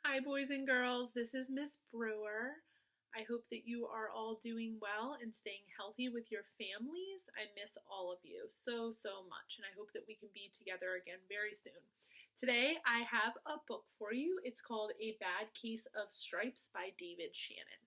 Hi, boys and girls. This is Miss Brewer. I hope that you are all doing well and staying healthy with your families. I miss all of you so much, and I hope that we can be together again very soon. Today, I have a book for you. It's called A Bad Case of Stripes by David Shannon.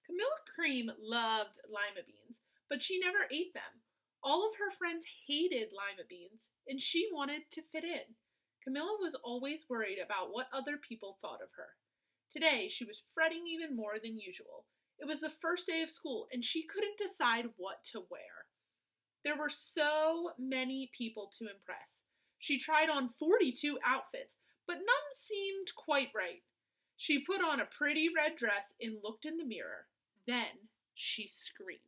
Camilla Cream loved lima beans, but she never ate them. All of her friends hated lima beans, and she wanted to fit in. Camilla was always worried about what other people thought of her. Today, she was fretting even more than usual. It was the first day of school, and she couldn't decide what to wear. There were so many people to impress. She tried on 42 outfits, but none seemed quite right. She put on a pretty red dress and looked in the mirror. Then she screamed.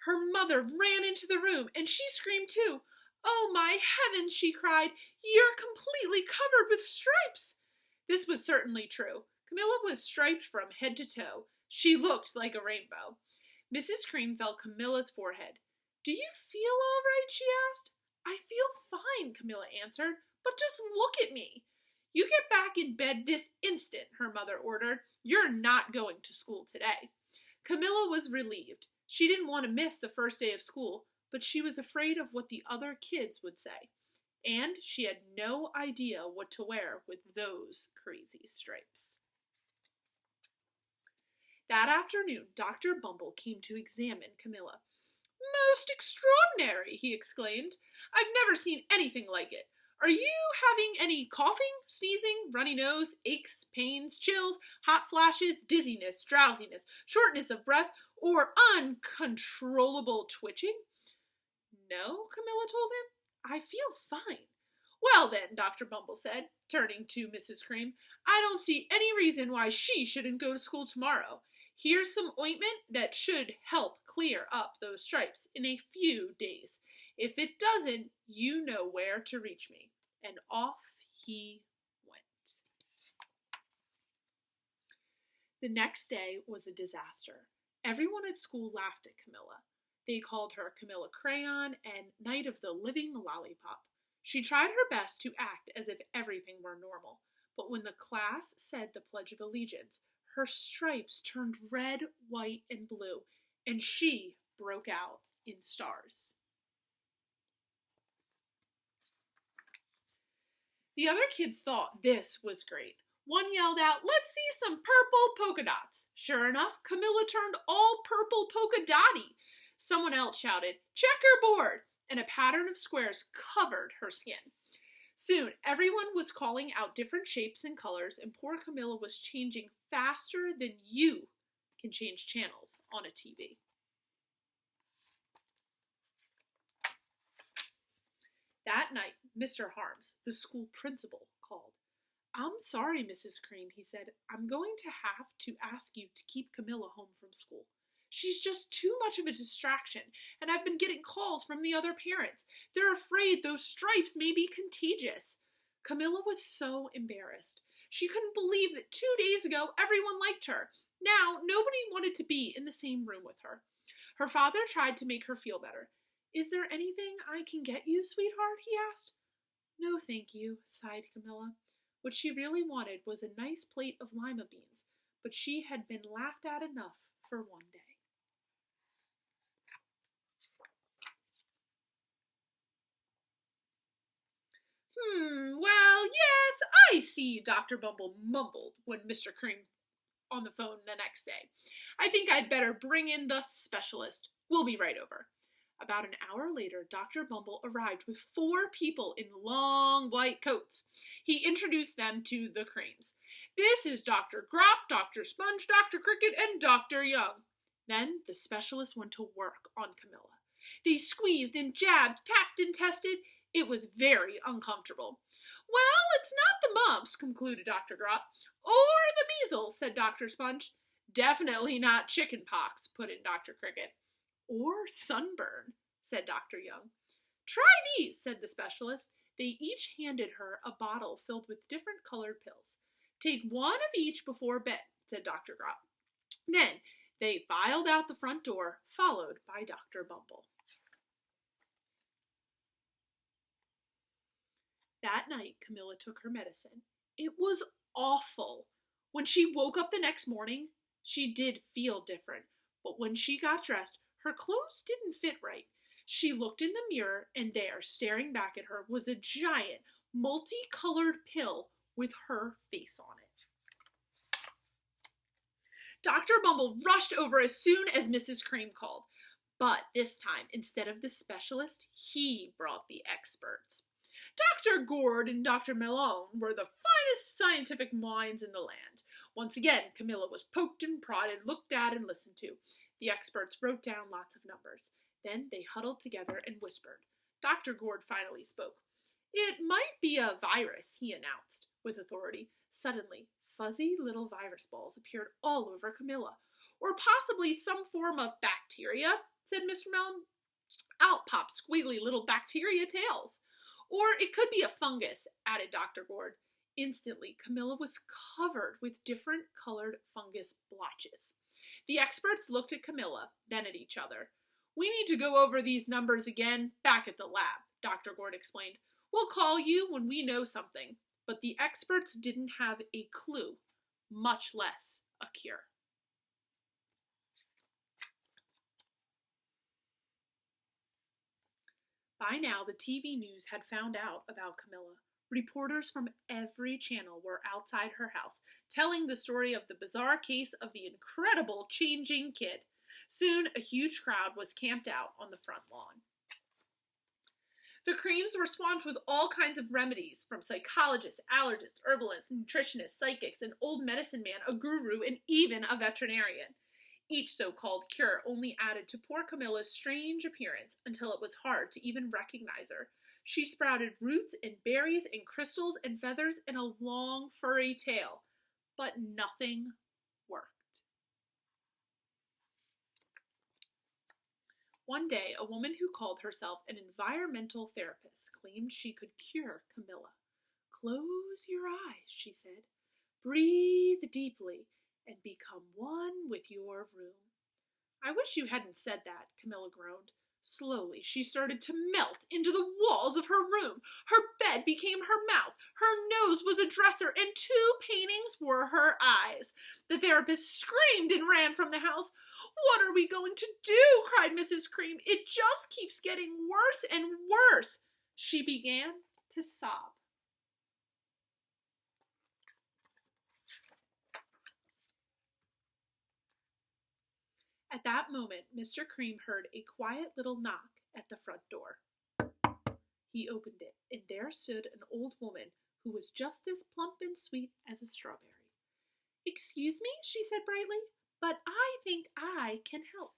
Her mother ran into the room, and she screamed too. "Oh, my heavens," she cried. "You're completely covered with stripes." This was certainly true. Camilla was striped from head to toe. She looked like a rainbow. Mrs. Cream felt Camilla's forehead. "Do you feel all right?" she asked. "I feel fine," Camilla answered, "but just look at me." "You get back in bed this instant," her mother ordered. "You're not going to school today." Camilla was relieved. She didn't want to miss the first day of school, but she was afraid of what the other kids would say. And she had no idea what to wear with those crazy stripes. That afternoon, Dr. Bumble came to examine Camilla. "Most extraordinary," he exclaimed. "I've never seen anything like it. Are you having any coughing, sneezing, runny nose, aches, pains, chills, hot flashes, dizziness, drowsiness, shortness of breath, or uncontrollable twitching?" "No," Camilla told him. "I feel fine." "Well then," Dr. Bumble said, turning to Mrs. Cream, "I don't see any reason why she shouldn't go to school tomorrow. Here's some ointment that should help clear up those stripes in a few days. If it doesn't, you know where to reach me." And off he went. The next day was a disaster. Everyone at school laughed at Camilla. They called her Camilla Crayon and Night of the Living Lollipop. She tried her best to act as if everything were normal, but when the class said the Pledge of Allegiance, her stripes turned red, white, and blue, and she broke out in stars. The other kids thought this was great. One yelled out, "Let's see some purple polka dots." Sure enough, Camilla turned all purple polka dotty. Someone else shouted, "Checkerboard," and a pattern of squares covered her skin. Soon, everyone was calling out different shapes and colors, and poor Camilla was changing faster than you can change channels on a TV. That night, Mr. Harms, the school principal, called. "I'm sorry, Mrs. Cream," he said. "I'm going to have to ask you to keep Camilla home from school. She's just too much of a distraction, and I've been getting calls from the other parents. They're afraid those stripes may be contagious." Camilla was so embarrassed. She couldn't believe that 2 days ago everyone liked her. Now nobody wanted to be in the same room with her. Her father tried to make her feel better. "Is there anything I can get you, sweetheart?" he asked. "No, thank you," sighed Camilla. What she really wanted was a nice plate of lima beans, but she had been laughed at enough for one day. Well, yes, I see," Dr. Bumble mumbled when Mr. Cream on the phone the next day. "I think I'd better bring in the specialist. We'll be right over." About an hour later, Dr. Bumble arrived with 4 people in long white coats. He introduced them to the Creams. "This is Dr. Grop, Dr. Sponge, Dr. Cricket, and Dr. Young." Then the specialist went to work on Camilla. They squeezed and jabbed, tapped and tested. It was very uncomfortable. "Well, it's not the mumps," concluded Dr. Grop. "Or the measles," said Dr. Sponge. "Definitely not chicken pox," put in Dr. Cricket. "Or sunburn," said Dr. Young. "Try these," said the specialist. They each handed her a bottle filled with different colored pills. "Take one of each before bed," said Dr. Grop. Then they filed out the front door, followed by Dr. Bumble. That night, Camilla took her medicine. It was awful. When she woke up the next morning, she did feel different, but when she got dressed, her clothes didn't fit right. She looked in the mirror, and there, staring back at her, was a giant, multicolored pill with her face on it. Dr. Bumble rushed over as soon as Mrs. Cream called. But this time, instead of the specialist, he brought the experts. Dr. Gourd and Dr. Malone were the finest scientific minds in the land. Once again, Camilla was poked and prodded, looked at, and listened to. The experts wrote down lots of numbers. Then they huddled together and whispered. Dr. Gourd finally spoke. "It might be a virus," he announced with authority. Suddenly, fuzzy little virus balls appeared all over Camilla. "Or possibly some form of bacteria," said Mr. Mellon. "Out popped squiggly little bacteria tails." "Or it could be a fungus," added Dr. Gourd. Instantly, Camilla was covered with different colored fungus blotches. The experts looked at Camilla, then at each other. "We need to go over these numbers again back at the lab," Dr. Gourd explained. "We'll call you when we know something." But the experts didn't have a clue, much less a cure. By now, the TV news had found out about Camilla. Reporters from every channel were outside her house, telling the story of the bizarre case of the incredible changing kid. Soon, a huge crowd was camped out on the front lawn. The Creams were swamped with all kinds of remedies, from psychologists, allergists, herbalists, nutritionists, psychics, an old medicine man, a guru, and even a veterinarian. Each so-called cure only added to poor Camilla's strange appearance until it was hard to even recognize her. She sprouted roots and berries and crystals and feathers and a long furry tail, but nothing worked. One day, a woman who called herself an environmental therapist claimed she could cure Camilla. "Close your eyes," she said. "Breathe deeply and become one with your room." "I wish you hadn't said that," Camilla groaned. Slowly, she started to melt into the walls of her room. Her bed became her mouth, her nose was a dresser, and 2 paintings were her eyes. The therapist screamed and ran from the house. "What are we going to do?" cried Mrs. Cream. "It just keeps getting worse and worse." She began to sob. At that moment, Mr. Cream heard a quiet little knock at the front door. He opened it, and there stood an old woman who was just as plump and sweet as a strawberry. "Excuse me," she said brightly, "but I think I can help."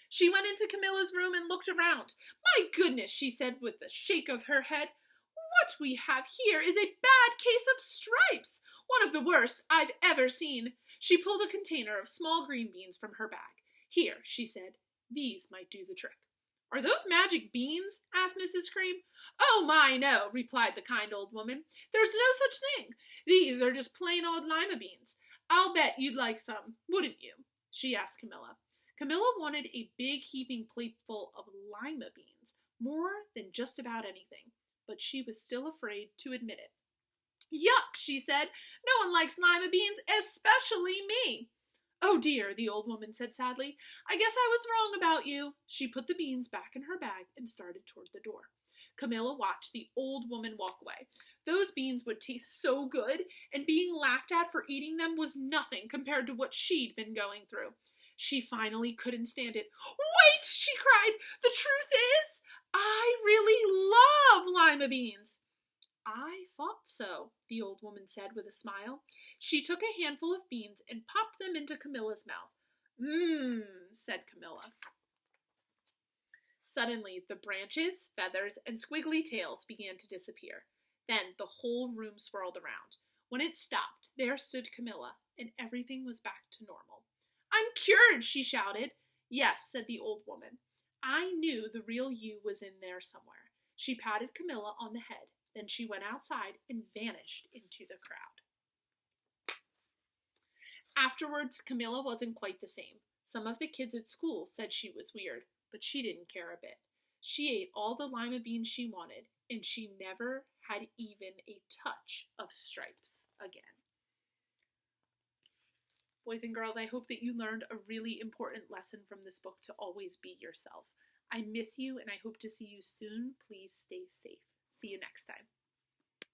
She went into Camilla's room and looked around. "My goodness," she said with a shake of her head, "what we have here is a bad case of stripes, one of the worst I've ever seen." She pulled a container of small green beans from her bag. "Here," she said, "these might do the trick." "Are those magic beans?" asked Mrs. Cream. "Oh, my, no," replied the kind old woman. "There's no such thing. These are just plain old lima beans. I'll bet you'd like some, wouldn't you?" she asked Camilla. Camilla wanted a big heaping plateful of lima beans, more than just about anything, but she was still afraid to admit it. "Yuck," she said. "No one likes lima beans, especially me." "Oh dear," the old woman said sadly. "I guess I was wrong about you." She put the beans back in her bag and started toward the door. Camilla watched the old woman walk away. Those beans would taste so good, and being laughed at for eating them was nothing compared to what she'd been going through. She finally couldn't stand it. "Wait," she cried. "The truth is, I really love lima beans." "I thought so," the old woman said with a smile. She took a handful of beans and popped them into Camilla's mouth. "Mmm," said Camilla. Suddenly, the branches, feathers, and squiggly tails began to disappear. Then the whole room swirled around. When it stopped, there stood Camilla, and everything was back to normal. "I'm cured," she shouted. "Yes," said the old woman. "I knew the real you was in there somewhere." She patted Camilla on the head. Then she went outside and vanished into the crowd. Afterwards, Camilla wasn't quite the same. Some of the kids at school said she was weird, but she didn't care a bit. She ate all the lima beans she wanted, and she never had even a touch of stripes again. Boys and girls, I hope that you learned a really important lesson from this book to always be yourself. I miss you, and I hope to see you soon. Please stay safe. See you next time.